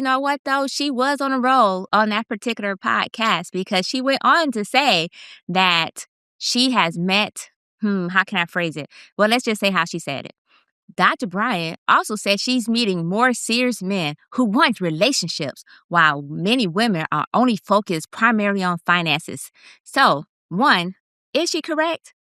know what, though? She was on a roll on that particular podcast because she went on to say that she has met, how can I phrase it? Well, let's just say how she said it. Dr. Bryant also said she's meeting more serious men who want relationships, while many women are only focused primarily on finances. So, one, is she correct?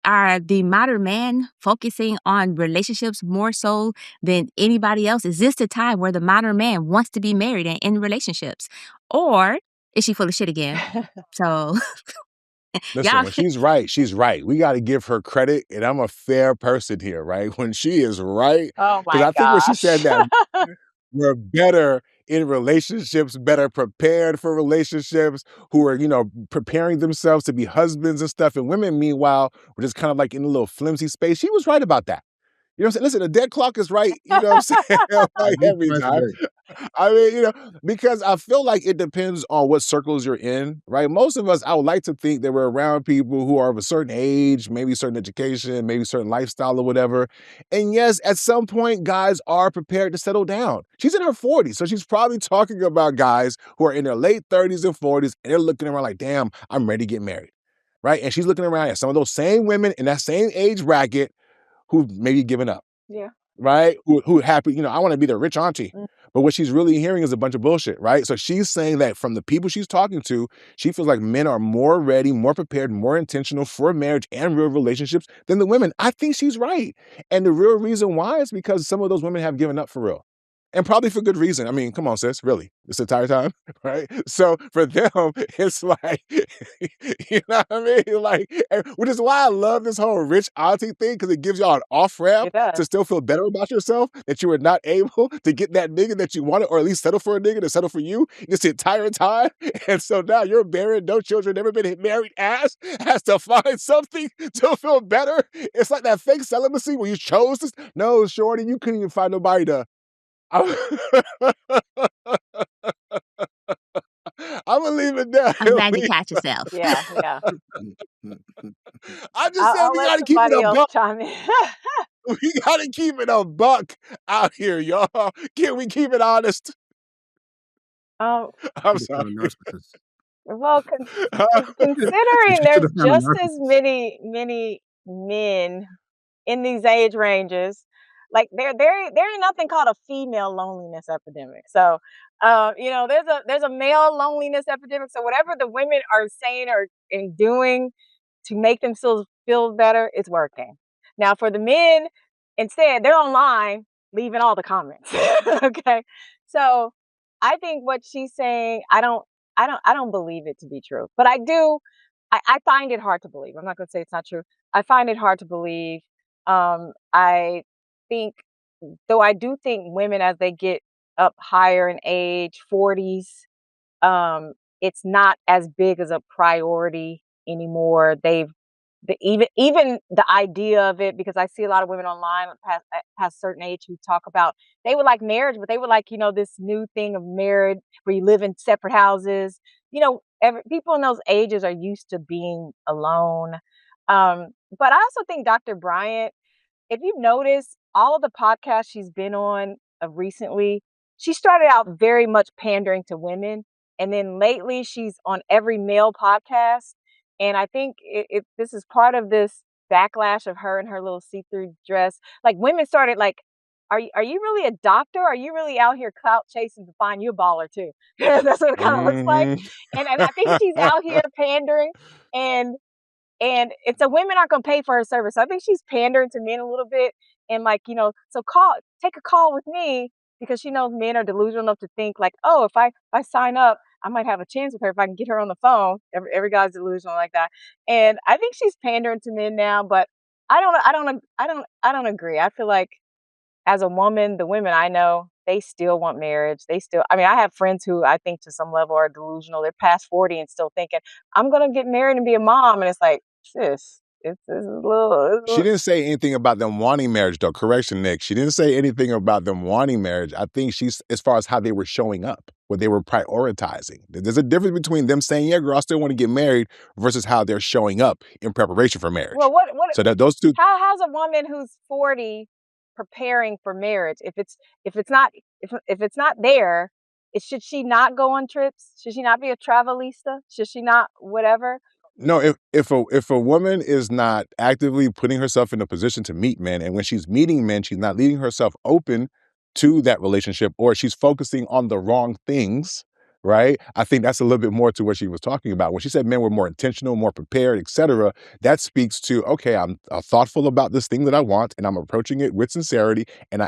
Are the modern men focusing on relationships more so than anybody else? Is this the time where the modern man wants to be married and in relationships? Or is she full of shit again? So, Listen, y'all, when she's right, she's right. We got to give her credit, and I'm a fair person here, right? When she is right, Oh because my I think when she said gosh. that we're better in relationships, better prepared for relationships, who are, preparing themselves to be husbands and stuff. And women, meanwhile, were just kind of like in a little flimsy space. She was right about that. You know what I'm saying? Listen, the dead clock is right, you know what I'm saying? Like every time. I mean, because I feel like it depends on what circles you're in, right? Most of us, I would like to think that we're around people who are of a certain age, maybe certain education, maybe certain lifestyle or whatever. And yes, at some point, guys are prepared to settle down. She's in her 40s, so she's probably talking about guys who are in their late 30s and 40s, and they're looking around like, damn, I'm ready to get married, right? And she's looking around at some of those same women in that same age bracket who've maybe given up. Yeah. Right? Who happy, I want to be the rich auntie. Mm. But what she's really hearing is a bunch of bullshit, right? So she's saying that from the people she's talking to, she feels like men are more ready, more prepared, more intentional for marriage and real relationships than the women. I think she's right. And the real reason why is because some of those women have given up for real. And probably for good reason. I mean, come on, sis, really, this entire time, right? So for them, it's like, you know what I mean? Like, which is why I love this whole rich auntie thing, because it gives y'all an off-ramp to still feel better about yourself, that you were not able to get that nigga that you wanted, or at least settle for a nigga to settle for you this entire time. And so now you're married, no children, never been married ass, has to find something to feel better. It's like that fake celibacy where you chose this. No, shorty, you couldn't even find nobody to... I'm gonna leave it there. I'm glad you catch yourself. Yeah. I'm just saying we let gotta keep it somebody a else buck. chime in. We gotta keep it a buck out here, y'all. Can we keep it honest? Um, I'm sorry. well, considering there's just as many men in these age ranges, like there ain't nothing called a female loneliness epidemic. So, there's a male loneliness epidemic. So whatever the women are saying or and doing to make themselves feel better, it's working. Now for the men, instead they're online leaving all the comments. Okay, so I think what she's saying, I don't believe it to be true, but I do. I find it hard to believe. I'm not going to say it's not true. I find it hard to believe. I think, though, I do think women as they get up higher in age, 40s, it's not as big as a priority anymore. Even the idea of it, because I see a lot of women online past certain age who talk about they would like marriage, but they would like, this new thing of marriage where you live in separate houses. People in those ages are used to being alone. But I also think Dr. Bryant, if you've noticed, all of the podcasts she's been on recently, she started out very much pandering to women. And then lately she's on every male podcast. And I think this is part of this backlash of her and her little see-through dress. Like women started like, are you really a doctor? Are you really out here clout chasing to find you a baller too? That's what it kind of looks like. And I think she's out here pandering, and so women aren't going to pay for her service. So I think she's pandering to men a little bit, and so take a call with me, because she knows men are delusional enough to think like, oh, if I sign up, I might have a chance with her if I can get her on the phone. Every guy's delusional like that, and I think she's pandering to men now. But I don't agree. I feel like as a woman, the women I know, they still want marriage. I mean, I have friends who I think to some level are delusional. They're past 40 and still thinking, I'm going to get married and be a mom. And it's like, sis, it's a little. She didn't say anything about them wanting marriage, though. Correction, Nick. She didn't say anything about them wanting marriage. I think she's, as far as how they were showing up, what they were prioritizing. There's a difference between them saying, yeah, girl, I still want to get married, versus how they're showing up in preparation for marriage. Well, so that those two. How's a woman who's 40 preparing for marriage if it's not there? should she not go on trips? Should she not be a travelista? Should she not whatever? No, if a woman is not actively putting herself in a position to meet men, and when she's meeting men, she's not leaving herself open to that relationship, or she's focusing on the wrong things, right? I think that's a little bit more to what she was talking about. When she said men were more intentional, more prepared, etc., that speaks to, okay, I'm thoughtful about this thing that I want, and I'm approaching it with sincerity. And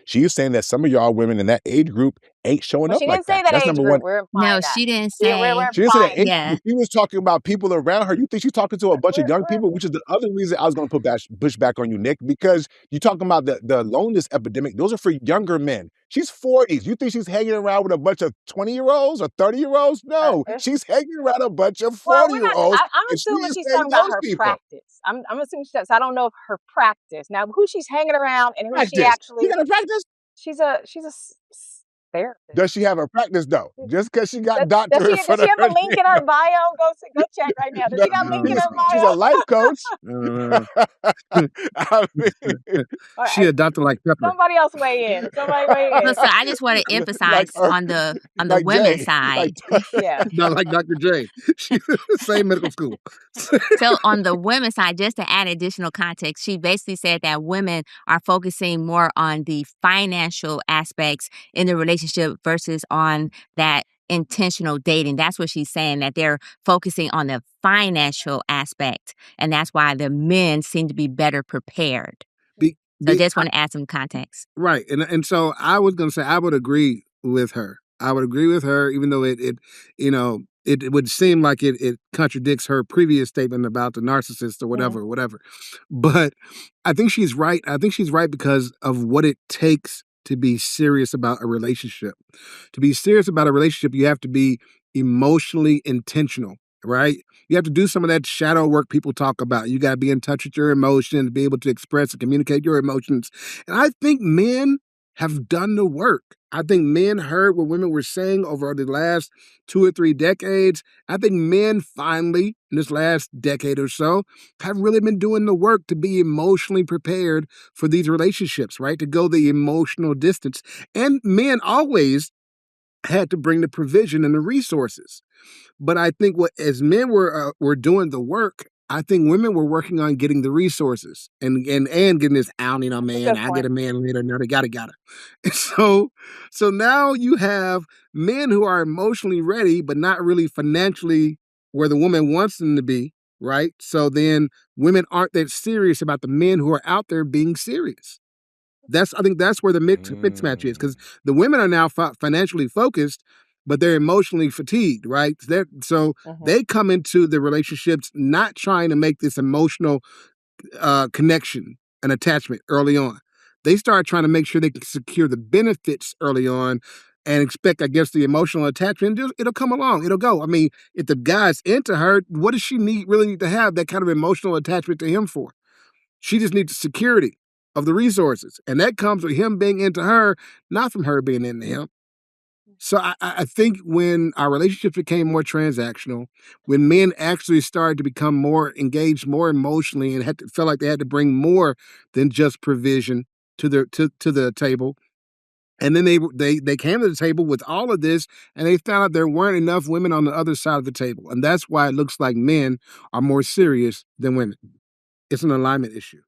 she is saying that some of y'all women in that age group ain't showing Well, up she like didn't say that. that That's age number group. one. We're implying No, that. she didn't We're say. She didn't say that. implying. Yeah. She was talking about people around her. You think she's talking to a bunch of young We're- people, which is the other reason I was going to push back on you, Nick, because you're talking about the loneliness epidemic. Those are for younger men. She's 40s. You think she's hanging around with a bunch of 20-year-olds or 30-year-olds? No, she's hanging around a bunch of Well, we're not. 40-year-olds, I'm and she assuming is she's saying talking about those her people. practice. I'm assuming she's. I don't know if her practice. Now, who she's hanging around and who she Practice. actually. You got to practice? She's a therapist. Does she have a practice, though? Just because she got Does doctor in she front have of a her link in her bio? Go check right now. Does she got a link in her she's bio? a life coach. I mean, All She right, a doctor like Pepper. somebody else weigh in. Somebody weigh in. So I just want to emphasize on the like women's Jay, side. Yeah. Not like Dr. J. She same medical school. So on the women's side, just to add additional context, she basically said that women are focusing more on the financial aspects in the relationship versus on that intentional dating. That's what she's saying, that they're focusing on the financial aspect. And that's why the men seem to be better prepared. So just want to add some context. Right. And so I was going to say, I would agree with her. I would agree with her, even though it would seem like it contradicts her previous statement about the narcissist or whatever. But I think she's right. I think she's right because of what it takes to be serious about a relationship. To be serious about a relationship, you have to be emotionally intentional, right? You have to do some of that shadow work people talk about. You got to be in touch with your emotions, be able to express and communicate your emotions. And I think men have done the work. I think men heard what women were saying over the last 2 or 3 decades. I think men finally, in this last decade or so, have really been doing the work to be emotionally prepared for these relationships, right? To go the emotional distance. And men always had to bring the provision and the resources. But I think as men were doing the work, I think women were working on getting the resources and getting this outing on man. I get a man later, another got it. So now you have men who are emotionally ready, but not really financially where the woman wants them to be, right? So then women aren't that serious about the men who are out there being serious. I think that's where the mix match is, because the women are now financially focused, but they're emotionally fatigued, right? So they come into the relationships not trying to make this emotional connection and attachment early on. They start trying to make sure they can secure the benefits early on and expect, I guess, the emotional attachment. It'll come along. It'll go. I mean, if the guy's into her, what does she really need to have that kind of emotional attachment to him for? She just needs the security of the resources. And that comes with him being into her, not from her being into him. So I think when our relationship became more transactional, when men actually started to become more engaged, more emotionally, and felt like they had to bring more than just provision to the table, and then they came to the table with all of this, and they found out there weren't enough women on the other side of the table, and that's why it looks like men are more serious than women. It's an alignment issue.